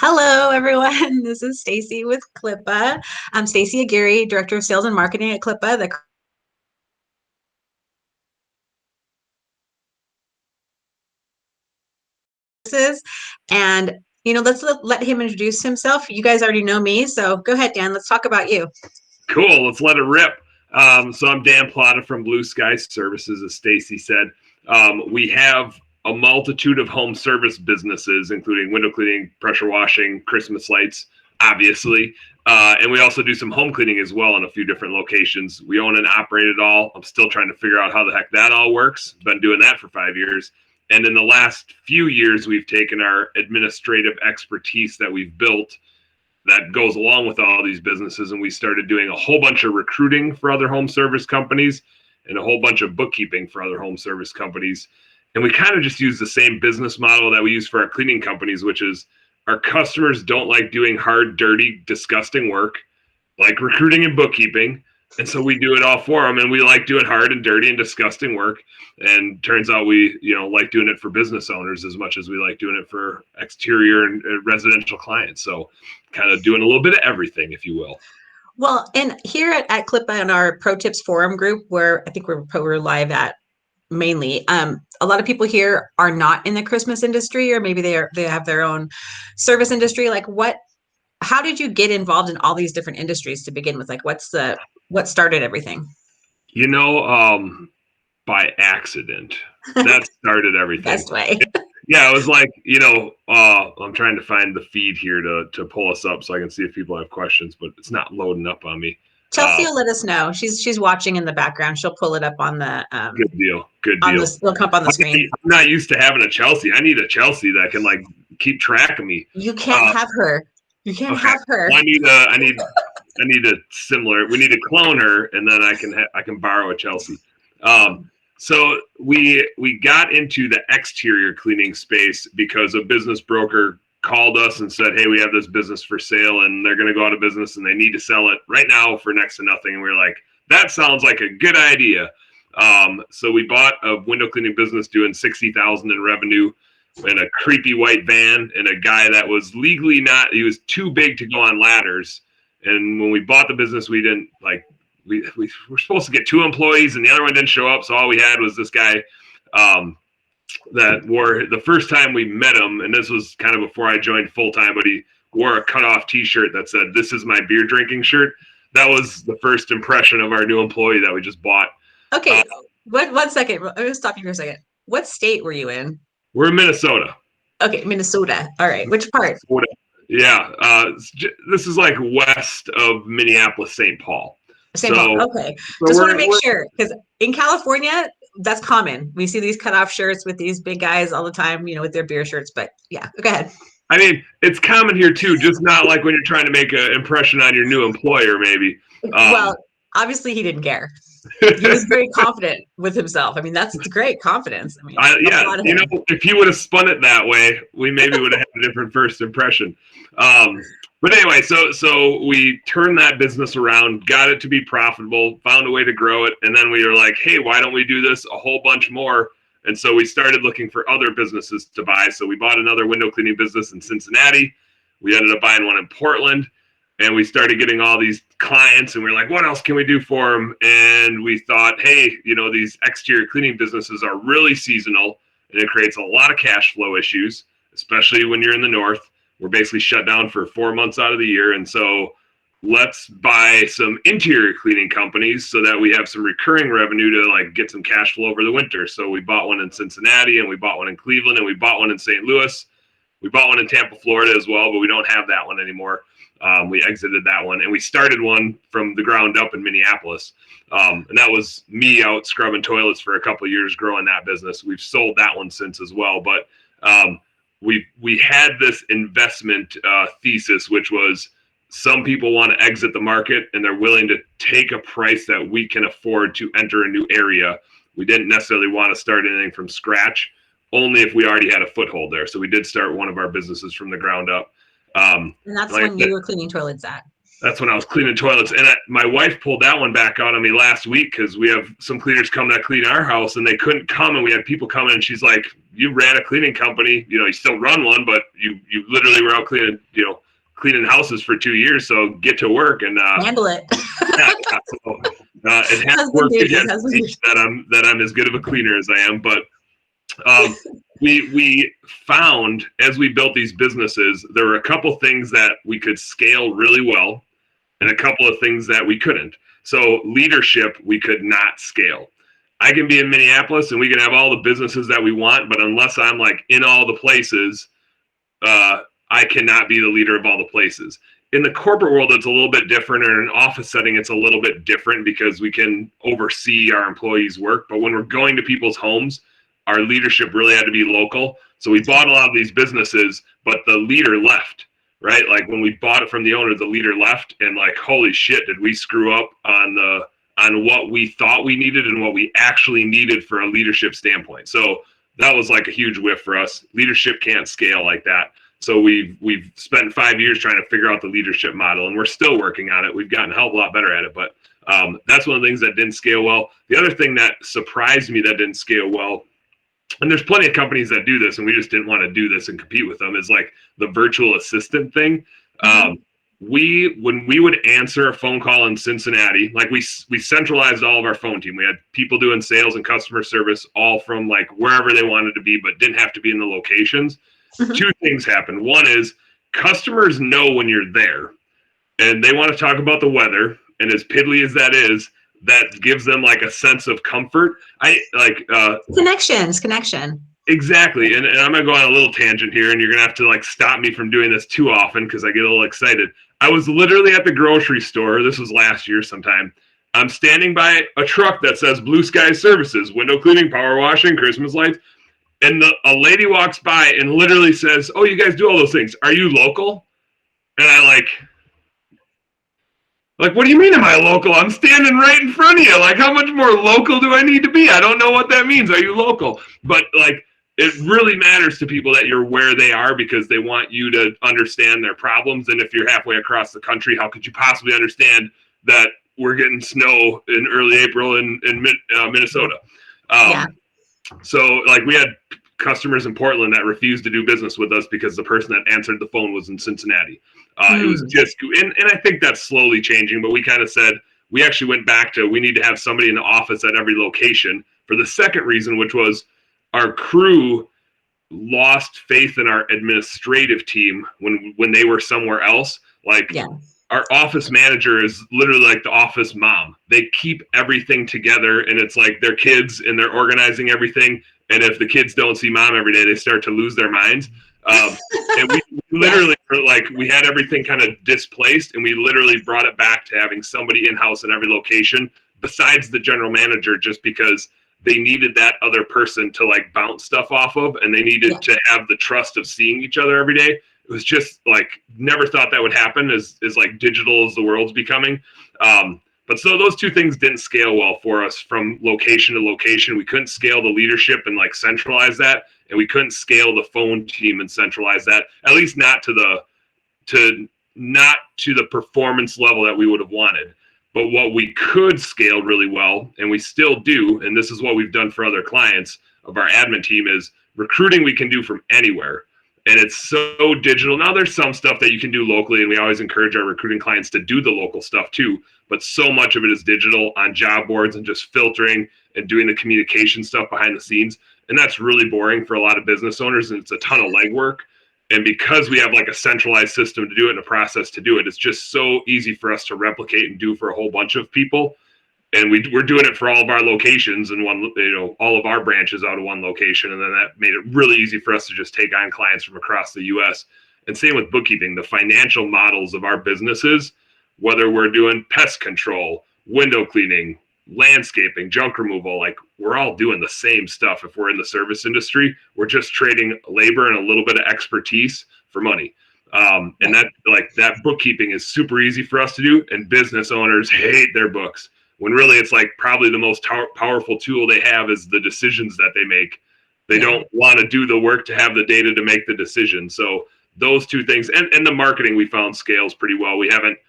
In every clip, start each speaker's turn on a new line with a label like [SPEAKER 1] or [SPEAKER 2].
[SPEAKER 1] Hello, everyone. This is Stacy with CLIPA. I'm Stacy Aguirre, Director of Sales and Marketing at CLIPA, the courses. And let's let him introduce himself. You guys already know me, so go ahead, Dan. Let's talk about you.
[SPEAKER 2] Cool. Let's let it rip. So I'm Dan Platta from Blue Sky Services, as Stacy said. We have a multitude of home service businesses, including window cleaning, pressure washing, Christmas lights, obviously. And we also do some home cleaning as well in a few different locations. We own and operate it all. I'm still trying to figure out how the heck that all works. Been doing that for 5 years. And in the last few years, we've taken our administrative expertise that we've built that goes along with all these businesses, and we started doing a whole bunch of recruiting for other home service companies and a whole bunch of bookkeeping for other home service companies. And we kind of just use the same business model that we use for our cleaning companies, which is our customers don't like doing hard, dirty, disgusting work like recruiting and bookkeeping. And so we do it all for them, and we like doing hard and dirty and disgusting work. And turns out we, like doing it for business owners as much as we like doing it for exterior and residential clients. So kind of doing a little bit of everything, if you will.
[SPEAKER 1] Well, and here at CLIPA in our Pro Tips Forum group, where I think we're live at mainly, a lot of people here are not in the Christmas industry, or maybe they have their own service industry. How did you get involved in all these different industries to begin with? What started everything?
[SPEAKER 2] By accident. That started everything.
[SPEAKER 1] Best way.
[SPEAKER 2] Yeah, it was like, I'm trying to find the feed here to pull us up so I can see if people have questions, but it's not loading up on me.
[SPEAKER 1] Chelsea will let us know. She's watching in the background. She'll pull it up on the
[SPEAKER 2] good deal.
[SPEAKER 1] It'll come up on the screen.
[SPEAKER 2] I'm not used to having a Chelsea. I need a Chelsea that can keep track of me.
[SPEAKER 1] You can't have her. You can't have her.
[SPEAKER 2] I need a similar. We need to clone her, and then I can borrow a Chelsea. So we got into the exterior cleaning space because a business broker called us and said, hey, we have this business for sale and they're going to go out of business and they need to sell it right now for next to nothing. And we were like, that sounds like a good idea. So we bought a window cleaning business doing $60,000 in revenue in a creepy white van, and a guy that was legally he was too big to go on ladders. And when we bought the business, we didn't we were supposed to get 2 employees and the other one didn't show up. So all we had was this guy that wore, the first time we met him, and this was kind of before I joined full time, but he wore a cutoff t-shirt that said, "This is my beer drinking shirt." That was the first impression of our new employee that we just bought.
[SPEAKER 1] Okay. One second. I'm going to stop you for a second. What state were you in?
[SPEAKER 2] We're in Minnesota.
[SPEAKER 1] Okay. Minnesota. All right. Which part?
[SPEAKER 2] Minnesota. Yeah. This is like west of Minneapolis, St. Paul.
[SPEAKER 1] Paul. Okay. Just want to make sure, because in California, that's common. We see these cutoff shirts with these big guys all the time, with their beer shirts. But yeah, go ahead.
[SPEAKER 2] I mean, it's common here too, just not like when you're trying to make an impression on your new employer, maybe.
[SPEAKER 1] Well, obviously he didn't care. He was very confident with himself. I mean, that's great confidence. I mean,
[SPEAKER 2] if he would have spun it that way, we maybe would have had a different first impression. But anyway, so we turned that business around, got it to be profitable, found a way to grow it, and then we were like, hey, why don't we do this a whole bunch more? And so we started looking for other businesses to buy. So we bought another window cleaning business in Cincinnati. We ended up buying one in Portland. And we started getting all these clients, and we were like, what else can we do for them? And we thought, hey, these exterior cleaning businesses are really seasonal, and it creates a lot of cash flow issues, especially when you're in the north. We're basically shut down for 4 months out of the year. And so let's buy some interior cleaning companies so that we have some recurring revenue to get some cash flow over the winter. So we bought one in Cincinnati, and we bought one in Cleveland, and we bought one in St. Louis. We bought one in Tampa, Florida as well, but we don't have that one anymore. We exited that one, and we started one from the ground up in Minneapolis. And that was me out scrubbing toilets for a couple of years, growing that business. We've sold that one since as well. But we had this investment thesis, which was some people want to exit the market and they're willing to take a price that we can afford to enter a new area. We didn't necessarily want to start anything from scratch, only if we already had a foothold there. So we did start one of our businesses from the ground up.
[SPEAKER 1] And that's when you were cleaning toilets at.
[SPEAKER 2] That's when I was cleaning toilets. And my wife pulled that one back out on me last week because we have some cleaners come that clean our house and they couldn't come. And we had people coming and she's like, you ran a cleaning company, you still run one, but you literally were out cleaning, cleaning houses for 2 years. So get to work and
[SPEAKER 1] Handle it.
[SPEAKER 2] yeah, so, it has
[SPEAKER 1] Husband
[SPEAKER 2] worked
[SPEAKER 1] duties,
[SPEAKER 2] against
[SPEAKER 1] husband
[SPEAKER 2] me
[SPEAKER 1] duties.
[SPEAKER 2] that I'm as good of a cleaner as I am. But we found as we built these businesses, there were a couple things that we could scale really well and a couple of things that we couldn't. So leadership, we could not scale. I can be in Minneapolis and we can have all the businesses that we want, but unless I'm like in all the places, I cannot be the leader of all the places. In the corporate world, it's a little bit different, or in an office setting, it's a little bit different because we can oversee our employees' work. But when we're going to people's homes, our leadership really had to be local. So we bought a lot of these businesses, but the leader left, right? Like when we bought it from the owner, the leader left, and like, holy shit, did we screw up on what we thought we needed and what we actually needed for a leadership standpoint. So that was like a huge whiff for us. Leadership can't scale like that. So we've spent 5 years trying to figure out the leadership model, and we're still working on it. We've gotten a hell of a lot better at it, but that's one of the things that didn't scale well. The other thing that surprised me that didn't scale well, and there's plenty of companies that do this, and we just didn't want to do this and compete with them, is like the virtual assistant thing. When we would answer a phone call in Cincinnati, like we centralized all of our phone team. We had people doing sales and customer service all from like wherever they wanted to be, but didn't have to be in the locations. Two things happen. One is customers know when you're there and they want to talk about the weather. And as piddly as that is, that gives them like a sense of comfort.
[SPEAKER 1] Connection.
[SPEAKER 2] Exactly. And I'm going to go on a little tangent here, and you're going to have to like stop me from doing this too often because I get a little excited. I was literally at the grocery store. This was last year sometime. I'm standing by a truck that says Blue Sky Services, window cleaning, power washing, Christmas lights. And a lady walks by and literally says, oh, you guys do all those things. Are you local? And I like, what do you mean am I local? I'm standing right in front of you. Like, how much more local do I need to be? I don't know what that means. Are you local? But like, it really matters to people that you're where they are because they want you to understand their problems. And if you're halfway across the country, how could you possibly understand that we're getting snow in early April in Minnesota?
[SPEAKER 1] Yeah.
[SPEAKER 2] So like we had customers in Portland that refused to do business with us because the person that answered the phone was in Cincinnati. It was just, and I think that's slowly changing, but we kind of said, we actually went back to, we need to have somebody in the office at every location for the second reason, which was our crew lost faith in our administrative team when they were somewhere else. Like our office manager is literally like the office mom. They keep everything together and it's like their kids and they're organizing everything. And if the kids don't see mom every day, they start to lose their minds. And we literally like, we had everything kind of displaced and we literally brought it back to having somebody in-house in every location besides the general manager, just because they needed that other person to like bounce stuff off of, and they needed to have the trust of seeing each other every day. It was just like, never thought that would happen as like digital as the world's becoming. But so those two things didn't scale well for us from location to location. We couldn't scale the leadership and like centralize that. And we couldn't scale the phone team and centralize that, at least not to the performance level that we would have wanted. But what we could scale really well, and we still do, and this is what we've done for other clients of our admin team, is recruiting we can do from anywhere. And it's so digital. Now there's some stuff that you can do locally, and we always encourage our recruiting clients to do the local stuff too. But so much of it is digital on job boards and just filtering and doing the communication stuff behind the scenes. And that's really boring for a lot of business owners, and it's a ton of legwork. And because we have like a centralized system to do it and a process to do it, it's just so easy for us to replicate and do for a whole bunch of people. And we're doing it for all of our locations and all of our branches out of one location. And then that made it really easy for us to just take on clients from across the US. And same with bookkeeping, the financial models of our businesses, whether we're doing pest control, window cleaning, landscaping, junk removal, like we're all doing the same stuff. If we're in the service industry, we're just trading labor and a little bit of expertise for money. And that bookkeeping is super easy for us to do. And business owners hate their books, when really it's like probably the most powerful tool they have is the decisions that they make. They don't want to do the work to have the data to make the decision. So those two things, and the marketing we found scales pretty well. We haven't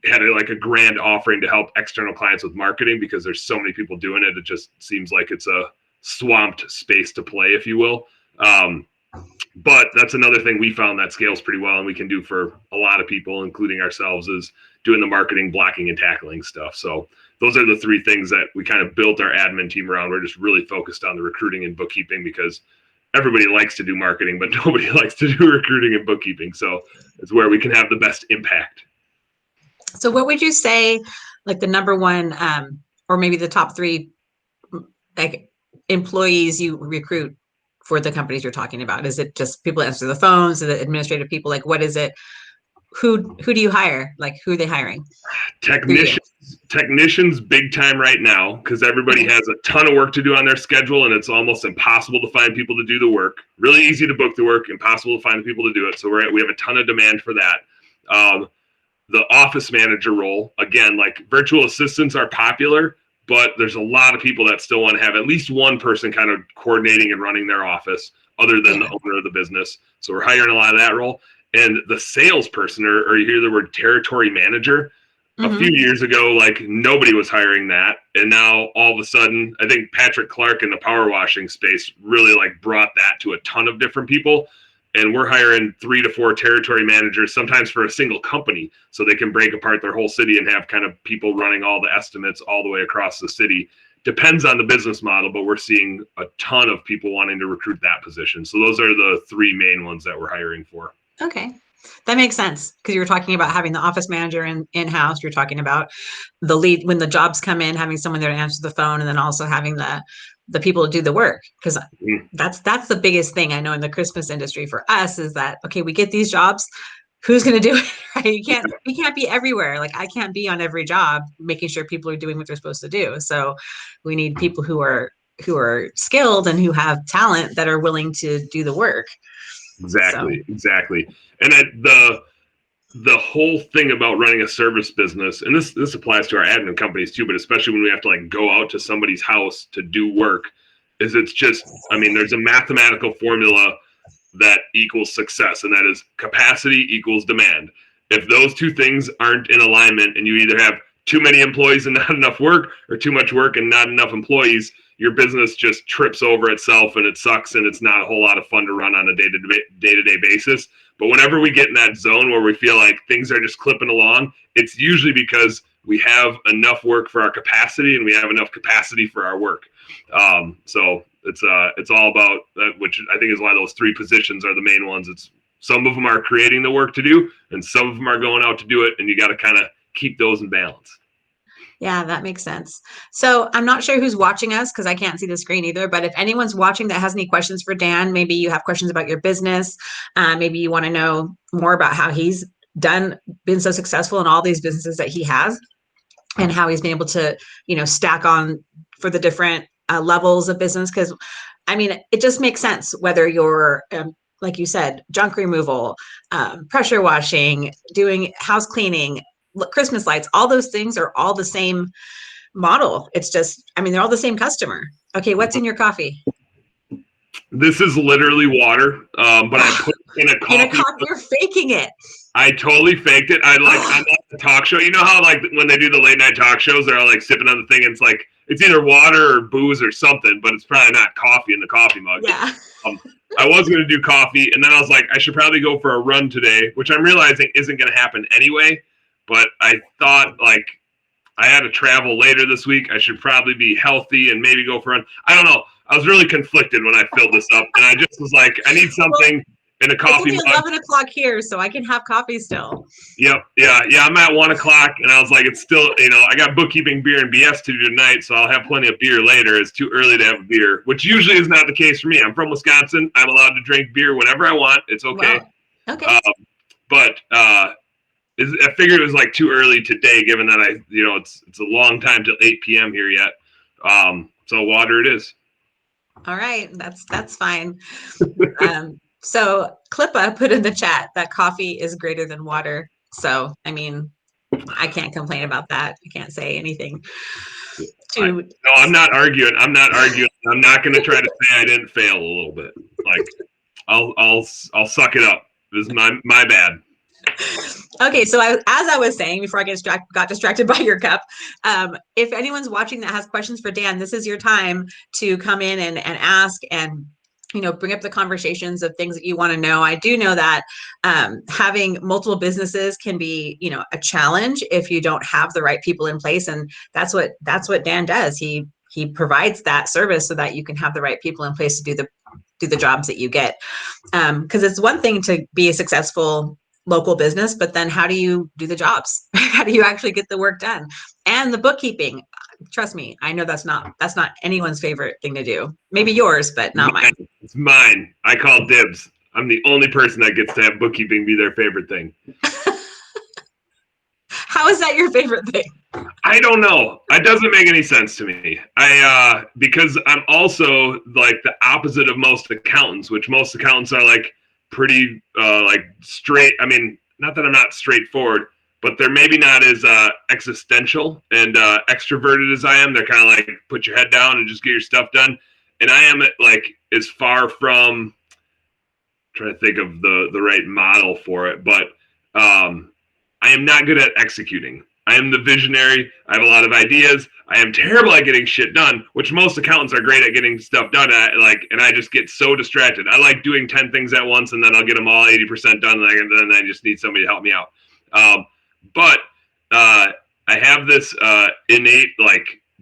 [SPEAKER 2] had a grand offering to help external clients with marketing, because there's so many people doing it. It just seems like it's a swamped space to play, if you will. But that's another thing we found that scales pretty well, and we can do for a lot of people, including ourselves, is doing the marketing, blocking, and tackling stuff. So those are the three things that we kind of built our admin team around. We're just really focused on the recruiting and bookkeeping, because everybody likes to do marketing, but nobody likes to do recruiting and bookkeeping. So it's where we can have the best impact.
[SPEAKER 1] So what would you say, like the number one, or maybe the top three, like employees you recruit for the companies you're talking about? Is it just people that answer the phones, the administrative people? Like, what is it? Who do you hire? Like, who are they hiring?
[SPEAKER 2] Technicians big time right now, because everybody has a ton of work to do on their schedule, and it's almost impossible to find people to do the work. Really easy to book the work, impossible to find the people to do it. So we have a ton of demand for that. The office manager role, again, like virtual assistants are popular, but there's a lot of people that still want to have at least one person kind of coordinating and running their office other than the owner of the business. So we're hiring a lot of that role. And the salesperson, or you hear the word territory manager, a few years ago, like nobody was hiring that. And now all of a sudden, I think Patrick Clark in the power washing space really like brought that to a ton of different people. And we're hiring 3 to 4 territory managers, sometimes for a single company, so they can break apart their whole city and have kind of people running all the estimates all the way across the city. Depends on the business model, but we're seeing a ton of people wanting to recruit that position. So those are the 3 main ones that we're hiring for.
[SPEAKER 1] Okay. That makes sense, because you were talking about having the office manager in-house. You're talking about the lead when the jobs come in, having someone there to answer the phone, and then also having the people to do the work. Because that's the biggest thing I know in the Christmas industry for us is that, okay, we get these jobs. Who's going to do it? Right? We can't be everywhere. Like I can't be on every job making sure people are doing what they're supposed to do. So we need people who are skilled and who have talent that are willing to do the work.
[SPEAKER 2] Exactly. And the whole thing about running a service business, and this applies to our admin companies too, but especially when we have to like go out to somebody's house to do work, is it's just, I mean, there's a mathematical formula that equals success, and that is capacity equals demand. If those two things aren't in alignment, and you either have too many employees and not enough work, or too much work and not enough employees, your business just trips over itself and it sucks, and it's not a whole lot of fun to run on a day-to-day basis. But whenever we get in that zone where we feel like things are just clipping along, it's usually because we have enough work for our capacity and we have enough capacity for our work. So it's all about that, which I think is why those 3 positions are the main ones. It's some of them are creating the work to do, and some of them are going out to do it, and you got to kind of keep those in balance.
[SPEAKER 1] Yeah, that makes sense. So I'm not sure who's watching us because I can't see the screen either. But if anyone's watching that has any questions for Dan, maybe you have questions about your business, maybe you want to know more about how he's been so successful in all these businesses that he has, and how he's been able to, stack on for the different levels of business. Because, I mean, it just makes sense whether you're, like you said, junk removal, pressure washing, doing house cleaning, Christmas lights, all those things are all the same model. It's just, I mean, they're all the same customer. Okay, what's in your coffee?
[SPEAKER 2] This is literally water, but I put in a coffee.
[SPEAKER 1] You're faking it.
[SPEAKER 2] I totally faked it. I'm on the talk show. You know how like when they do the late night talk shows, they're all like sipping on the thing, and it's like it's either water or booze or something, but it's probably not coffee in the coffee mug.
[SPEAKER 1] Yeah.
[SPEAKER 2] I was going to do coffee, and then I was like, I should probably go for a run today, which I'm realizing isn't going to happen anyway. But I thought like I had to travel later this week. I should probably be healthy and maybe go for a run. I don't know. I was really conflicted when I filled this up, and I just was like, I need something in a coffee
[SPEAKER 1] mug. It's 11 o'clock here, so I can have coffee still.
[SPEAKER 2] Yep. Yeah. I'm at 1 o'clock, and I was like, it's still, I got bookkeeping, beer, and BS to do tonight, so I'll have plenty of beer later. It's too early to have a beer, which usually is not the case for me. I'm from Wisconsin. I'm allowed to drink beer whenever I want. It's okay.
[SPEAKER 1] Wow. Okay.
[SPEAKER 2] But I figured it was like too early today, given that it's a long time till 8 p.m. here yet. So water it is.
[SPEAKER 1] All right. That's fine. So CLIPA put in the chat that coffee is greater than water. So, I mean, I can't complain about that. I can't say anything.
[SPEAKER 2] No, I'm not arguing. I'm not going to try to say I didn't fail a little bit. Like, I'll suck it up. This is my bad.
[SPEAKER 1] Okay, so as I was saying before I got distracted by your cup, if anyone's watching that has questions for Dan, this is your time to come in and ask and bring up the conversations of things that you want to know. I do know that having multiple businesses can be a challenge if you don't have the right people in place, and that's what Dan does. He provides that service so that you can have the right people in place to do the jobs that you get. Because it's one thing to be a successful local business, but then how do you do the jobs? How do you actually get the work done? And the bookkeeping, trust me, I know that's not anyone's favorite thing to do. Maybe yours, but not mine.
[SPEAKER 2] It's mine. I call dibs. I'm the only person that gets to have bookkeeping be their favorite thing.
[SPEAKER 1] How is that your favorite thing?
[SPEAKER 2] I don't know. It doesn't make any sense to me. Because I'm also like the opposite of most accountants, which most accountants are like pretty like straight. I mean, not that I'm not straightforward, but they're maybe not as existential and extroverted as I am. They're kind of like put your head down and just get your stuff done. And I am like as far from trying to think of the right model for it, but I am not good at executing. I am the visionary. I have a lot of ideas. I am terrible at getting shit done, which most accountants are great at getting stuff done at. And I just get so distracted. I like doing 10 things at once, and then I'll get them all 80% done, and then I just need somebody to help me out. But I have this innate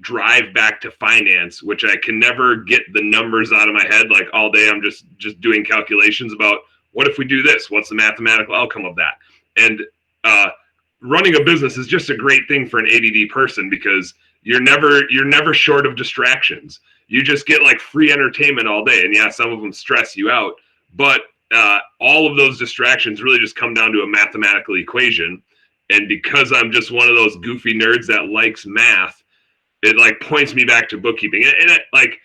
[SPEAKER 2] drive back to finance, which I can never get the numbers out of my head. Like all day, I'm just doing calculations about what if we do this? What's the mathematical outcome of that? And running a business is just a great thing for an ADD person because you're never short of distractions. You just get like free entertainment all day, and yeah, some of them stress you out, but all of those distractions really just come down to a mathematical equation. And because I'm just one of those goofy nerds that likes math, it like points me back to bookkeeping. And it, like,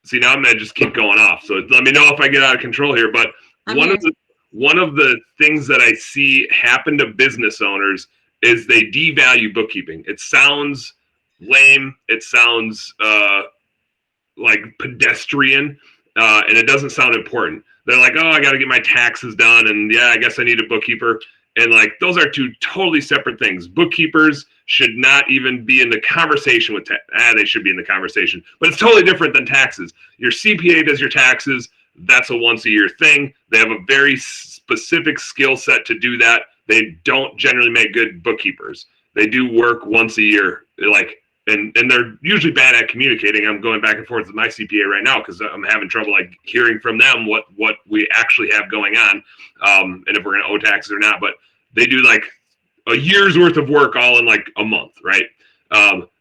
[SPEAKER 2] see, now I'm gonna just keep going off. So let me know if I get out of control here. But one of the things that I see happen to business owners is they devalue bookkeeping. It sounds lame. It sounds like pedestrian, and it doesn't sound important. They're like, oh, I got to get my taxes done, and yeah, I guess I need a bookkeeper. And like, those are two totally separate things. Bookkeepers should not even be in the conversation with they should be in the conversation, but it's totally different than taxes. Your CPA does your taxes. That's a once a year thing. They have a very specific skill set to do that. They don't generally make good bookkeepers. They do work once a year, and they're usually bad at communicating. I'm going back and forth with my CPA right now because I'm having trouble like hearing from them what we actually have going on, and if we're going to owe taxes or not. But they do like a year's worth of work all in like a month, right?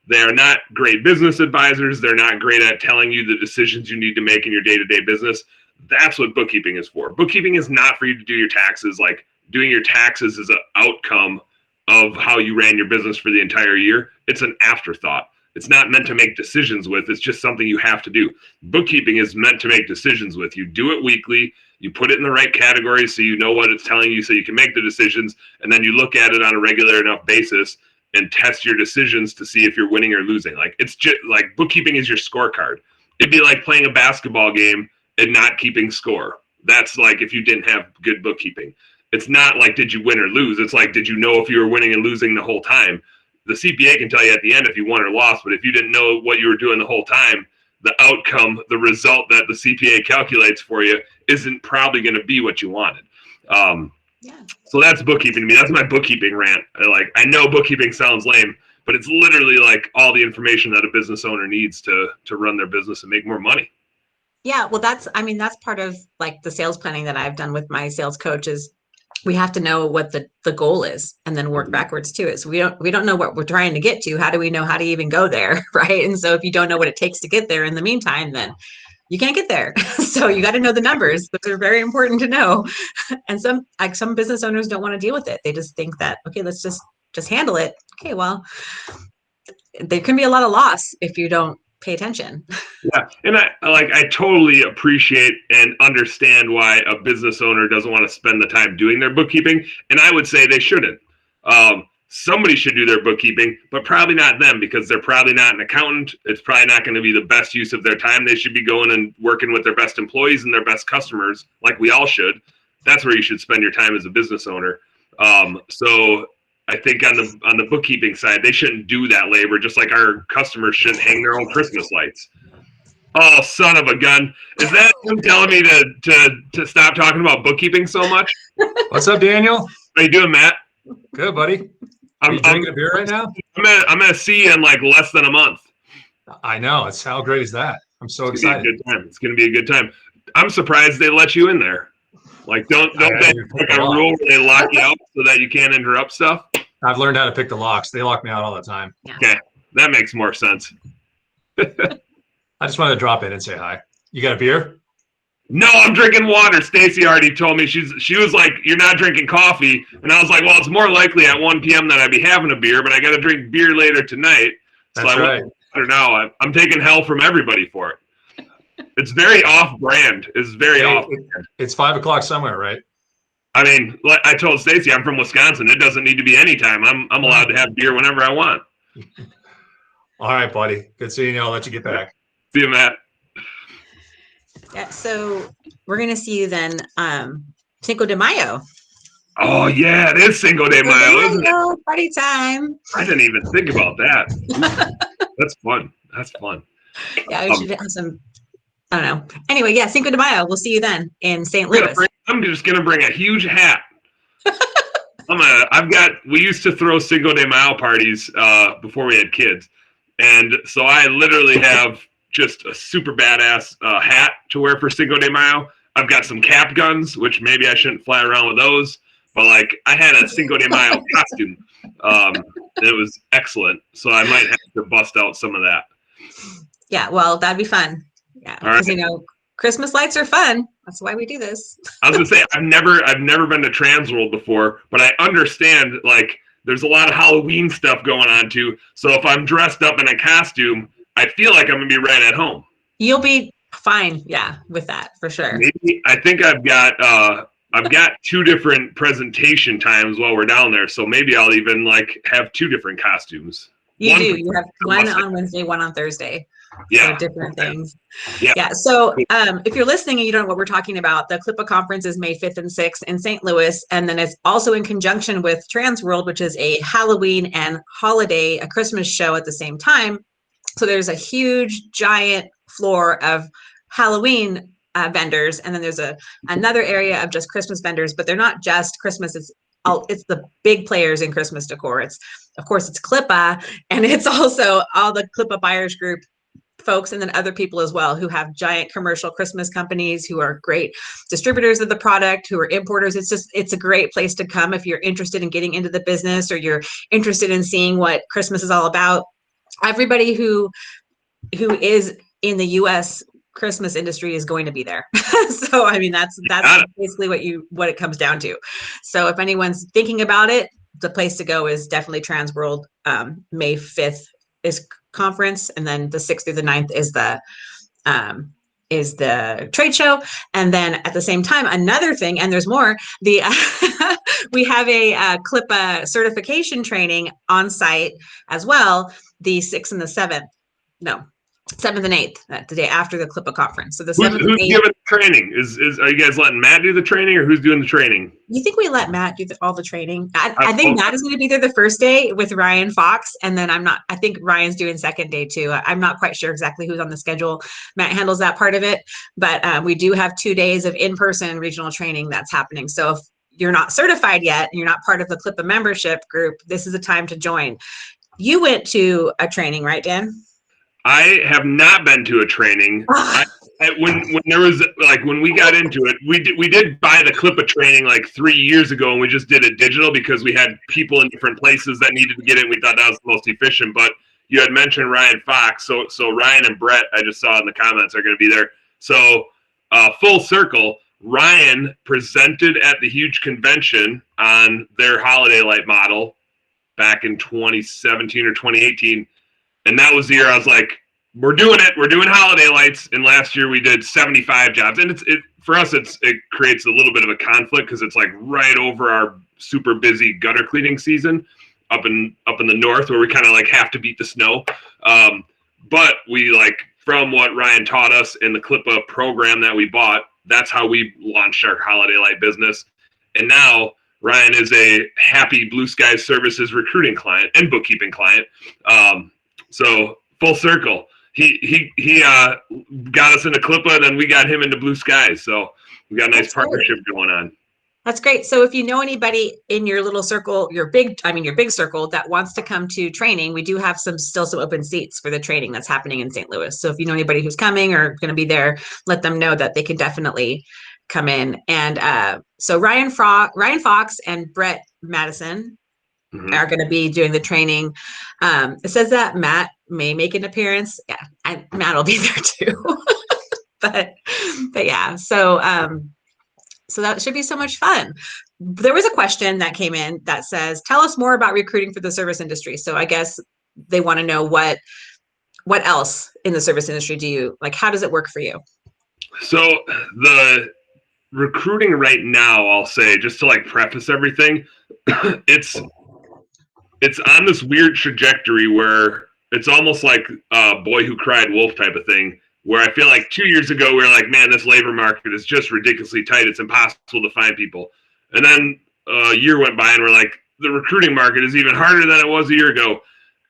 [SPEAKER 2] They are not great business advisors. They're not great at telling you the decisions you need to make in your day-to-day business. That's what bookkeeping is for. Bookkeeping is not for you to do your taxes. Like doing your taxes is an outcome of how you ran your business for the entire year. It's an afterthought. It's not meant to make decisions with. It's just something you have to do. Bookkeeping is meant to make decisions with. You do it weekly. You put it in the right category so you know what it's telling you so you can make the decisions. And then you look at it on a regular enough basis and test your decisions to see if you're winning or losing. Like it's just like bookkeeping is your scorecard. It'd be like playing a basketball game and not keeping score. That's like if you didn't have good bookkeeping. It's not like, did you win or lose? It's like, did you know if you were winning and losing the whole time? The CPA can tell you at the end if you won or lost, but if you didn't know what you were doing the whole time, the outcome, the result that the CPA calculates for you isn't probably going to be what you wanted. So that's bookkeeping to me. That's my bookkeeping rant. I know bookkeeping sounds lame, but it's literally like all the information that a business owner needs to run their business and make more money.
[SPEAKER 1] Yeah, well, that's part of like the sales planning that I've done with my sales coaches. We have to know what the goal is and then work backwards to it. So we don't know what we're trying to get to. How do we know how to even go there? Right. And so if you don't know what it takes to get there in the meantime, then you can't get there. So you got to know the numbers, which are very important to know. And some business owners don't want to deal with it. They just think that, okay, let's just handle it. Okay, well, there can be a lot of loss if you don't pay attention.
[SPEAKER 2] Yeah, and I totally appreciate and understand why a business owner doesn't want to spend the time doing their bookkeeping, and I would say they shouldn't. Somebody should do their bookkeeping, but probably not them because they're probably not an accountant. It's probably not going to be the best use of their time. They should be going and working with their best employees and their best customers, like we all should. That's where you should spend your time as a business owner. So I think on the bookkeeping side, they shouldn't do that labor, just like our customers shouldn't hang their own Christmas lights. Oh, son of a gun! Is that him telling me to stop talking about bookkeeping so much?
[SPEAKER 3] What's up, Daniel?
[SPEAKER 2] How you doing, Matt?
[SPEAKER 3] Good, buddy. Are you drinking a beer right now?
[SPEAKER 2] I'm gonna see you in like less than a month.
[SPEAKER 3] I know. It's how great is that? I'm so excited.
[SPEAKER 2] It's gonna be a good time. I'm surprised they let you in there. Like, don't they have like a rule where they lock you out so that you can't interrupt stuff?
[SPEAKER 3] I've learned how to pick the locks. They lock me out all the time.
[SPEAKER 2] Okay, that makes more sense.
[SPEAKER 3] I just wanted to drop in and say hi. You got a beer?
[SPEAKER 2] No, I'm drinking water. Stacy already told me she was like, "You're not drinking coffee," and I was like, "Well, it's more likely at 1 p.m. that I'd be having a beer, but I got to drink beer later tonight." So
[SPEAKER 3] That's right.
[SPEAKER 2] I don't know. I'm taking hell from everybody for it. It's very off-brand. It's very off.
[SPEAKER 3] It's 5 o'clock somewhere, right?
[SPEAKER 2] I mean, like I told Stacy, I'm from Wisconsin. It doesn't need to be any time. I'm allowed to have beer whenever I want.
[SPEAKER 3] All right, buddy. Good seeing you. I'll let you get back.
[SPEAKER 2] See you, Matt.
[SPEAKER 1] Yeah, so we're gonna see you then. Cinco de Mayo.
[SPEAKER 2] Oh yeah, it is Cinco de Mayo, isn't it?
[SPEAKER 1] Party time.
[SPEAKER 2] I didn't even think about that. That's fun. That's fun.
[SPEAKER 1] Yeah, we should have some. I don't know. Anyway, yeah, Cinco de Mayo. We'll see you then in St. Louis.
[SPEAKER 2] I'm just gonna bring a huge hat. We used to throw Cinco de Mayo parties before we had kids, and so I literally have just a super badass hat to wear for Cinco de Mayo. I've got some cap guns, which maybe I shouldn't fly around with those, but like I had a Cinco de Mayo costume. It was excellent, so I might have to bust out some of that.
[SPEAKER 1] Yeah, well, that'd be fun. Yeah, because Christmas lights are fun. That's why we do this.
[SPEAKER 2] I was gonna say I've never been to Transworld before, but I understand like there's a lot of Halloween stuff going on too. So if I'm dressed up in a costume, I feel like I'm gonna be right at home.
[SPEAKER 1] You'll be fine, yeah, with that for sure.
[SPEAKER 2] Maybe I think I've got 2 different presentation times while we're down there, so maybe I'll even like have 2 different costumes.
[SPEAKER 1] You have one on Wednesday, one on Thursday.
[SPEAKER 2] Yeah,
[SPEAKER 1] so different things.
[SPEAKER 2] Yeah.
[SPEAKER 1] So if you're listening and you don't know what we're talking about, the CLIPA conference is May 5th and 6th in St. Louis, and then it's also in conjunction with Transworld, which is a Halloween and holiday, a Christmas show at the same time. So there's a huge, giant floor of Halloween vendors, and then there's another area of just Christmas vendors, but they're not just Christmas. It's the big players in Christmas decor. It's CLIPA, and it's also all the CLIPA buyers group folks, and then other people as well who have giant commercial Christmas companies who are great distributors of the product, who are importers. It's a great place to come if you're interested in getting into the business or you're interested in seeing what Christmas is all about. Everybody who is in the U.S. Christmas industry is going to be there. So I mean that's basically what it comes down to. So if anyone's thinking about it, the place to go is definitely Transworld. May 5th is conference, and then the 6th through the 9th is the trade show. And then at the same time, another thing, and there's more, we have a CLIPA certification training on site as well, the 6th and the 7th. No, 7th and 8th, the day after the CLIPA conference. So the 7th
[SPEAKER 2] who's
[SPEAKER 1] and 8th.
[SPEAKER 2] giving the training? Are you guys letting Matt do the training, or who's doing the training?
[SPEAKER 1] You think we let Matt do all the training? I think Matt is going to be there the first day with Ryan Fox, and then I think Ryan's doing second day too. I'm not quite sure exactly who's on the schedule. Matt handles that part of it, but we do have 2 days of in-person regional training that's happening. So if you're not certified yet, and you're not part of the CLIPA membership group, this is the time to join. You went to a training, right, Dan?
[SPEAKER 2] I have not been to a training. When there was when we got into it, we did buy the CLIPA training like 3 years ago, and we just did it digital because we had people in different places that needed to get in. We thought that was the most efficient. But you had mentioned Ryan Fox, so Ryan and Brett, I just saw in the comments, are going to be there. So full circle, Ryan presented at the huge convention on their holiday light model back in 2017 or 2018. And that was the year I was like, we're doing it. We're doing holiday lights. And last year we did 75 jobs. And for us, it creates a little bit of a conflict because it's like right over our super busy gutter cleaning season up in the north, where we kind of like have to beat the snow. But we from what Ryan taught us in the CLIPA program that we bought, that's how we launched our holiday light business. And now Ryan is a happy Blue Sky Services recruiting client and bookkeeping client. So full circle. He got us into CLIPA, and then we got him into Blue Skies. So we got a nice partnership going on.
[SPEAKER 1] That's great. So if you know anybody in your little circle, your big circle that wants to come to training, we do have still some open seats for the training that's happening in St. Louis. So if you know anybody who's coming or going to be there, let them know that they can definitely come in. And so Ryan Fox and Brett Madison are going to be doing the training. It says that Matt may make an appearance. Yeah, Matt will be there too. but yeah, so that should be so much fun. There was a question that came in that says, tell us more about recruiting for the service industry. So I guess they want to know what else in the service industry do you like? How does it work for you?
[SPEAKER 2] So the recruiting right now, I'll say, just to like preface everything, it's on this weird trajectory where it's almost like a boy who cried wolf type of thing, where I feel like 2 years ago, we were like, man, this labor market is just ridiculously tight. It's impossible to find people. And then a year went by and we're like, the recruiting market is even harder than it was a year ago.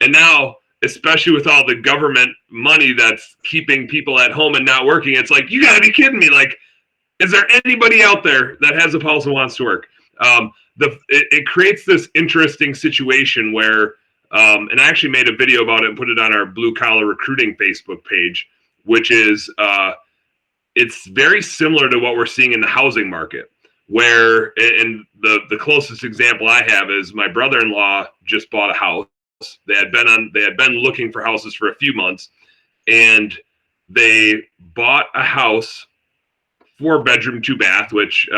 [SPEAKER 2] And now, especially with all the government money that's keeping people at home and not working, it's like, you got to be kidding me. Like, is there anybody out there that has a pulse and wants to work? It creates this interesting situation where, and I actually made a video about it and put it on our Blue Collar Recruiting Facebook page, which is it's very similar to what we're seeing in the housing market, where, and the closest example I have is my brother-in-law just bought a house. They had been looking for houses for a few months, and they bought a house, 4-bedroom, 2-bath, which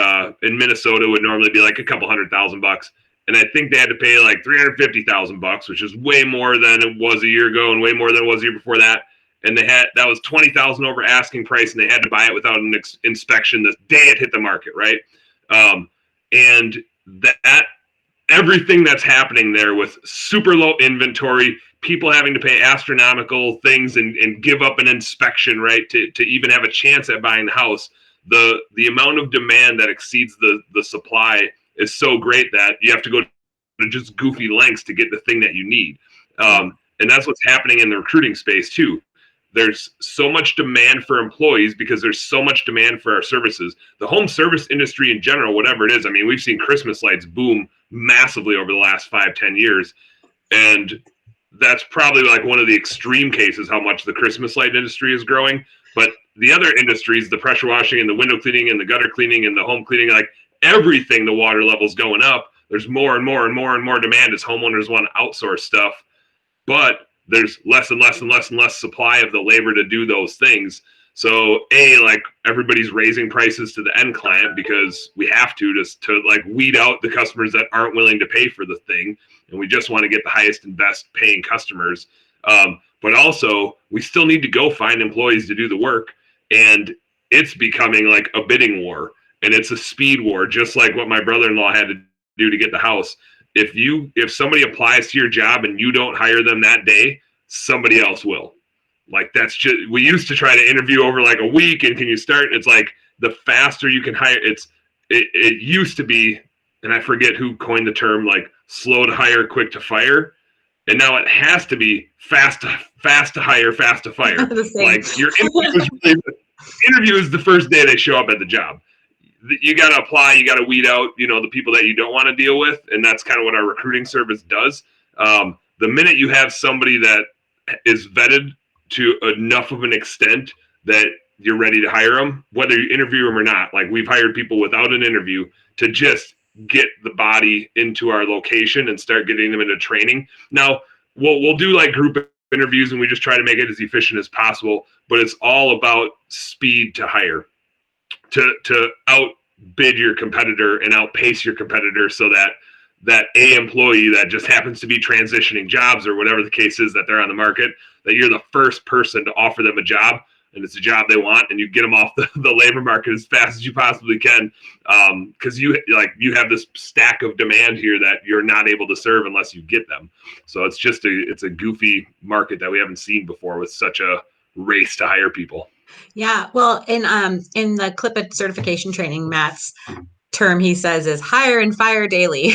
[SPEAKER 2] in Minnesota would normally be like a couple $100,000. And I think they had to pay like $350,000, which is way more than it was a year ago and way more than it was a year before that. And that was $20,000 over asking price, and they had to buy it without an inspection the day it hit the market, right? And that everything that's happening there with super low inventory, people having to pay astronomical things and give up an inspection, right, to even have a chance at buying the house. The amount of demand that exceeds the supply is so great that you have to go to just goofy lengths to get the thing that you need. And that's what's happening in the recruiting space too. There's so much demand for employees because there's so much demand for our services. The home service industry in general, whatever it is, I mean, we've seen Christmas lights boom massively over the last 5-10 years. And that's probably like one of the extreme cases how much the Christmas light industry is growing. But the other industries, the pressure washing and the window cleaning and the gutter cleaning and the home cleaning, like everything, the water level's going up. There's more and more and more and more demand as homeowners want to outsource stuff. But there's less and less and less and less supply of the labor to do those things. So like everybody's raising prices to the end client because we have to like weed out the customers that aren't willing to pay for the thing. And we just want to get the highest and best paying customers. But also we still need to go find employees to do the work. And it's becoming like a bidding war, and it's a speed war, just like what my brother-in-law had to do to get the house. If somebody applies to your job and you don't hire them that day, somebody else will. Like that's just, we used to try to interview over like a week and can you start? It's like the faster you can hire. It used to be, and I forget who coined the term, like slow to hire, quick to fire. And now it has to be fast to hire, fast to fire. Like your interview is the first day they show up at the job. You got to apply, you got to weed out, the people that you don't want to deal with. And that's kind of what our recruiting service does. The minute you have somebody that is vetted to enough of an extent that you're ready to hire them, whether you interview them or not, like we've hired people without an interview to just get the body into our location and start getting them into training. Now we'll do like group interviews and we just try to make it as efficient as possible, but it's all about speed to hire, to outbid your competitor and outpace your competitor, so that a employee that just happens to be transitioning jobs or whatever the case is that they're on the market, that you're the first person to offer them a job and it's a job they want, and you get them off the labor market as fast as you possibly can, because you have this stack of demand here that you're not able to serve unless you get them. So it's a goofy market that we haven't seen before with such a race to hire people.
[SPEAKER 1] Yeah, well, in the CLIPA certification training, Matt's term he says is hire and fire daily.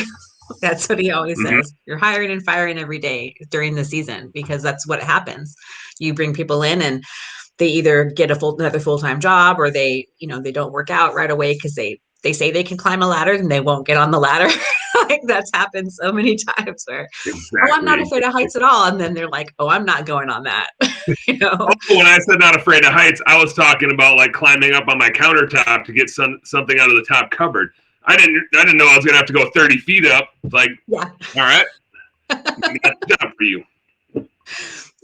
[SPEAKER 1] That's what he always
[SPEAKER 2] Mhm.
[SPEAKER 1] says. You're hiring and firing every day during the season because that's what happens. You bring people in and they either get another full-time job, or they don't work out right away because they say they can climb a ladder and they won't get on the ladder. Like that's happened so many times where, oh, I'm not
[SPEAKER 2] Exactly.
[SPEAKER 1] afraid of heights at all. And then they're like, oh, I'm not going on that.
[SPEAKER 2] Oh, when I said not afraid of heights, I was talking about like climbing up on my countertop to get something out of the top cupboard. I didn't know I was gonna have to go 30 feet up. Like,
[SPEAKER 1] Yeah.
[SPEAKER 2] all right, maybe that's a job for you.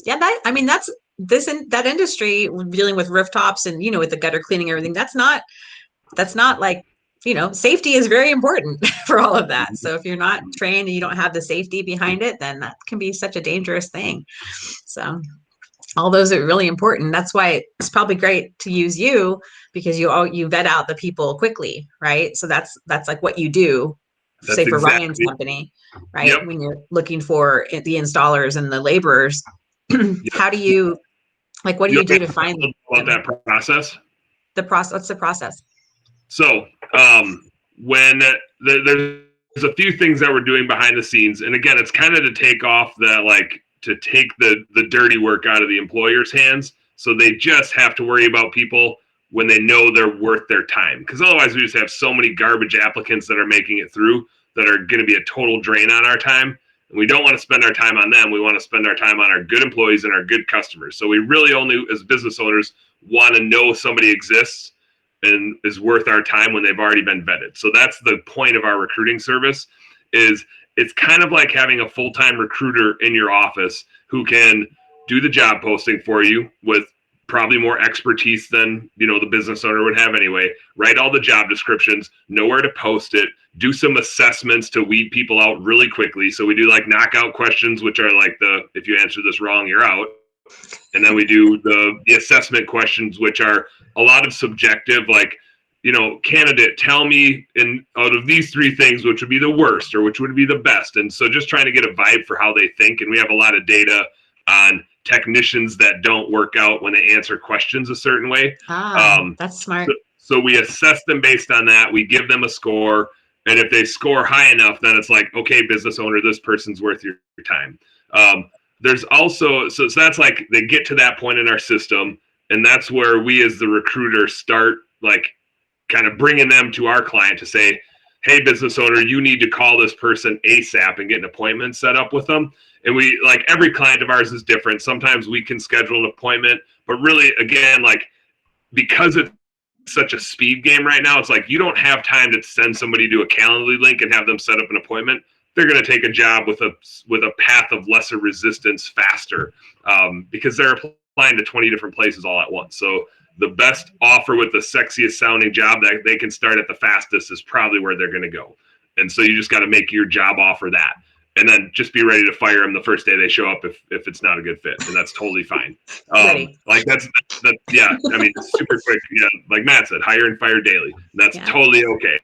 [SPEAKER 1] Yeah, that's that industry dealing with rooftops and with the gutter cleaning and everything. That's not like, safety is very important for all of that. So if you're not trained and you don't have the safety behind it, then that can be such a dangerous thing. So all those are really important. That's why it's probably great to use you, because you vet out the people quickly, right? So that's like what you do,
[SPEAKER 2] That's
[SPEAKER 1] say for
[SPEAKER 2] exactly.
[SPEAKER 1] Ryan's company, right?
[SPEAKER 2] Yep.
[SPEAKER 1] When you're looking for the installers and the laborers, how do you, like, what do you do to find
[SPEAKER 2] about that process?
[SPEAKER 1] What's the process?
[SPEAKER 2] So when there's a few things that we're doing behind the scenes, and again, it's kind of to take off to take the dirty work out of the employer's hands, so they just have to worry about people when they know they're worth their time. Because otherwise, we just have so many garbage applicants that are making it through that are going to be a total drain on our time. And we don't want to spend our time on them. We want to spend our time on our good employees and our good customers. So we really only, as business owners, want to know somebody exists and is worth our time when they've already been vetted. So that's the point of our recruiting service. It's kind of like having a full-time recruiter in your office who can do the job posting for you with probably more expertise than the business owner would have anyway. Write all the job descriptions, know where to post it, do some assessments to weed people out really quickly. So we do like knockout questions, which are like if you answer this wrong, you're out. And then we do the assessment questions, which are a lot of subjective, like, candidate, tell me out of these three things, which would be the worst or which would be the best. And so just trying to get a vibe for how they think. And we have a lot of data on technicians that don't work out when they answer questions a certain way.
[SPEAKER 1] That's smart.
[SPEAKER 2] So we assess them based on that. We give them a score. And if they score high enough, then it's like, okay, business owner, this person's worth your time. There's also, so that's like they get to that point in our system. And that's where we as the recruiter start like kind of bringing them to our client to say, hey, business owner, you need to call this person ASAP and get an appointment set up with them. And we, like, every client of ours is different. Sometimes we can schedule an appointment, but really, again, like, because it's such a speed game right now, it's like you don't have time to send somebody to a Calendly link and have them set up an appointment. They're going to take a job with a path of lesser resistance faster because they're applying to 20 different places all at once. So the best offer with the sexiest sounding job that they can start at the fastest is probably where they're going to go. And so you just got to make your job offer that. And then just be ready to fire them the first day they show up if it's not a good fit. And that's totally fine. Like that's yeah. I mean, super quick. Yeah, like Matt said, hire and fire daily. That's totally okay.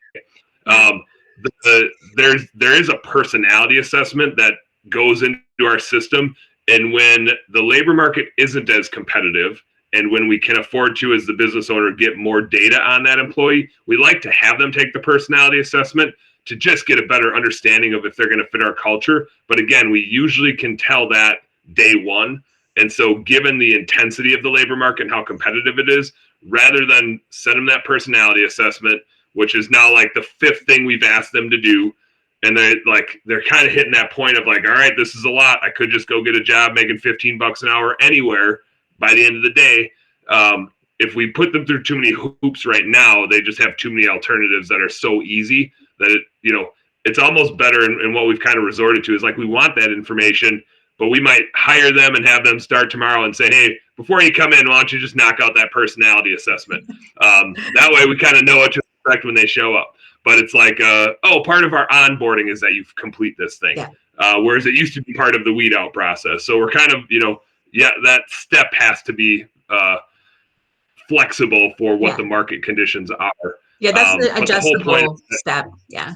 [SPEAKER 2] There is a personality assessment that goes into our system. And when the labor market isn't as competitive, and when we can afford to, as the business owner, get more data on that employee, we like to have them take the personality assessment to just get a better understanding of if they're going to fit our culture. But again, we usually can tell that day one. And so given the intensity of the labor market and how competitive it is, rather than send them that personality assessment, which is now like the fifth thing we've asked them to do, and they're kind of hitting that point of like, all right, this is a lot. I could just go get a job making $15 an hour anywhere by the end of the day. If we put them through too many hoops right now, they just have too many alternatives that are so easy that it's almost better. And what we've kind of resorted to is like, we want that information, but we might hire them and have them start tomorrow and say, hey, before you come in, why don't you just knock out that personality assessment? That way we kind of know what to expect when they show up. But it's like, part of our onboarding is that you complete this thing. Yeah. Whereas it used to be part of the weed out process. So we're kind of, that step has to be flexible for what the market conditions are.
[SPEAKER 1] Yeah, that's the adjustable step. Yeah.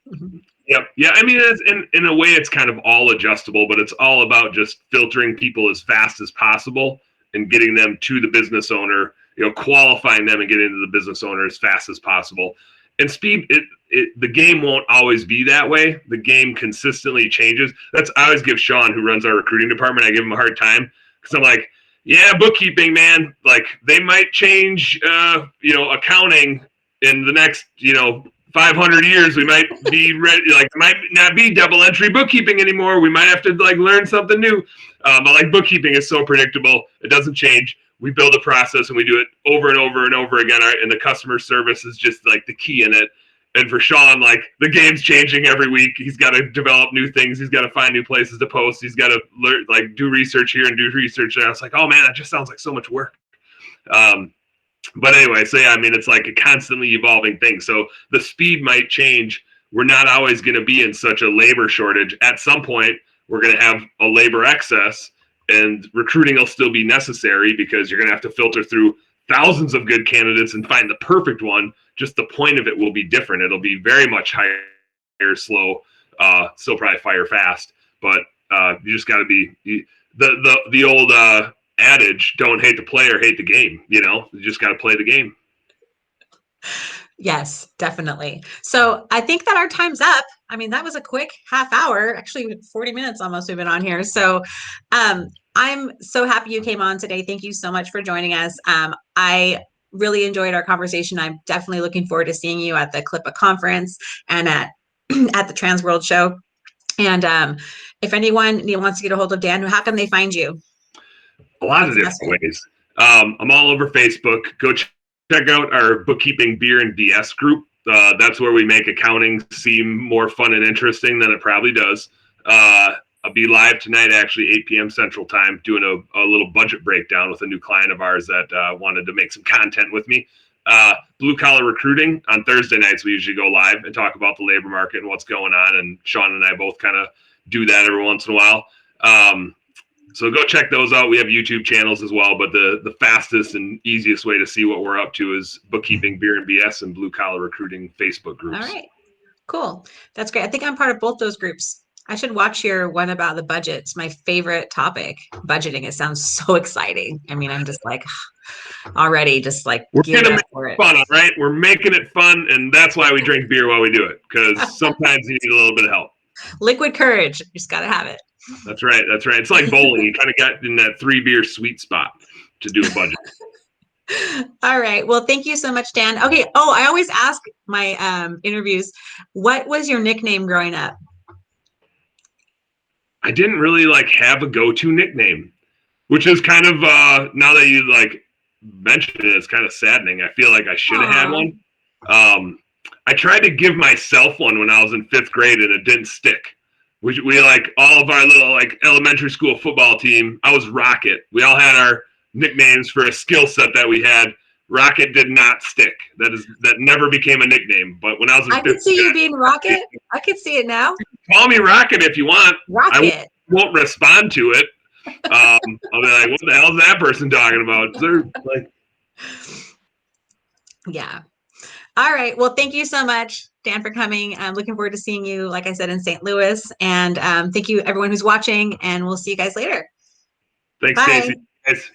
[SPEAKER 1] Mm-hmm.
[SPEAKER 2] Yep. Yeah. I mean, it's, in a way, it's kind of all adjustable, but it's all about just filtering people as fast as possible and getting them to the business owner, qualifying them and getting to the business owner as fast as possible. And speed, the game won't always be that way. The game consistently changes. I always give Sean, who runs our recruiting department, I give him a hard time because I'm like, yeah, bookkeeping, man. Like they might change, accounting in the next, 500 years. We might be ready. Like, it might not be double entry bookkeeping anymore. We might have to learn something new. But bookkeeping is so predictable; it doesn't change. We build a process and we do it over and over and over again. And the customer service is just the key in it. And for Sean, the game's changing every week. He's got to develop new things. He's got to find new places to post. He's got to learn, do research here and do research there. I was like, oh man, that just sounds like so much work. But anyway, so yeah, it's a constantly evolving thing. So the speed might change. We're not always going to be in such a labor shortage. At some point, we're going to have a labor excess, and recruiting will still be necessary because you're going to have to filter through thousands of good candidates and find the perfect one. Just the point of it will be different. It'll be very much hire slow, still probably fire fast, but you just got to be the old adage: don't hate the player, hate the game. You just got to play the game.
[SPEAKER 1] Yes, definitely. So I think that our time's up. That was a quick half hour, actually 40 minutes almost we've been on here. So I'm so happy you came on today. Thank you so much for joining us. I really enjoyed our conversation. I'm definitely looking forward to seeing you at the CLIPA conference and at the Trans World Show. And if anyone wants to get a hold of Dan, how can they find you?
[SPEAKER 2] A lot of different ways. I'm all over Facebook. Go check out our bookkeeping beer and BS group. That's where we make accounting seem more fun and interesting than it probably does. I'll be live tonight, actually, 8 p.m. Central Time, doing a little budget breakdown with a new client of ours that wanted to make some content with me. Blue Collar Recruiting, on Thursday nights, we usually go live and talk about the labor market and what's going on. And Sean and I both kind of do that every once in a while. So go check those out. We have YouTube channels as well, but the fastest and easiest way to see what we're up to is Bookkeeping, Beer and BS, and Blue Collar Recruiting Facebook groups.
[SPEAKER 1] All right, cool. That's great. I think I'm part of both those groups. I should watch your one about the budget. It's my favorite topic, budgeting. It sounds so exciting. I'm just already just
[SPEAKER 2] we're
[SPEAKER 1] geared
[SPEAKER 2] gonna
[SPEAKER 1] up
[SPEAKER 2] make
[SPEAKER 1] for it.
[SPEAKER 2] Fun, right? We're making it fun, and that's why we drink beer while we do it, because sometimes you need a little bit of help.
[SPEAKER 1] Liquid courage. You just got to have it.
[SPEAKER 2] That's right. It's like bowling. You kind of got in that 3 beer sweet spot to do a budget.
[SPEAKER 1] All right. Well, thank you so much, Dan. Okay. Oh, I always ask my interviews, what was your nickname growing up?
[SPEAKER 2] I didn't really have a go-to nickname, which is kind of now that you mention it, it's kind of saddening. I feel like I should have had one. I tried to give myself one when I was in 5th grade, and it didn't stick. We all of our little elementary school football team. I was Rocket. We all had our nicknames for a skill set that we had. Rocket did not stick. That never became a nickname. But when I was in 5th grade,
[SPEAKER 1] I could see you being Rocket. I could see it now.
[SPEAKER 2] Call me Rocket if you want.
[SPEAKER 1] Rocket.
[SPEAKER 2] I won't respond to it. I'll be like, what the hell is that person talking about?
[SPEAKER 1] Yeah. All right. Well, thank you so much, Dan, for coming. I'm looking forward to seeing you, like I said, in St. Louis. And thank you, everyone who's watching, and we'll see you guys later.
[SPEAKER 2] Thanks,
[SPEAKER 1] Bye.
[SPEAKER 2] Stacey. Guys.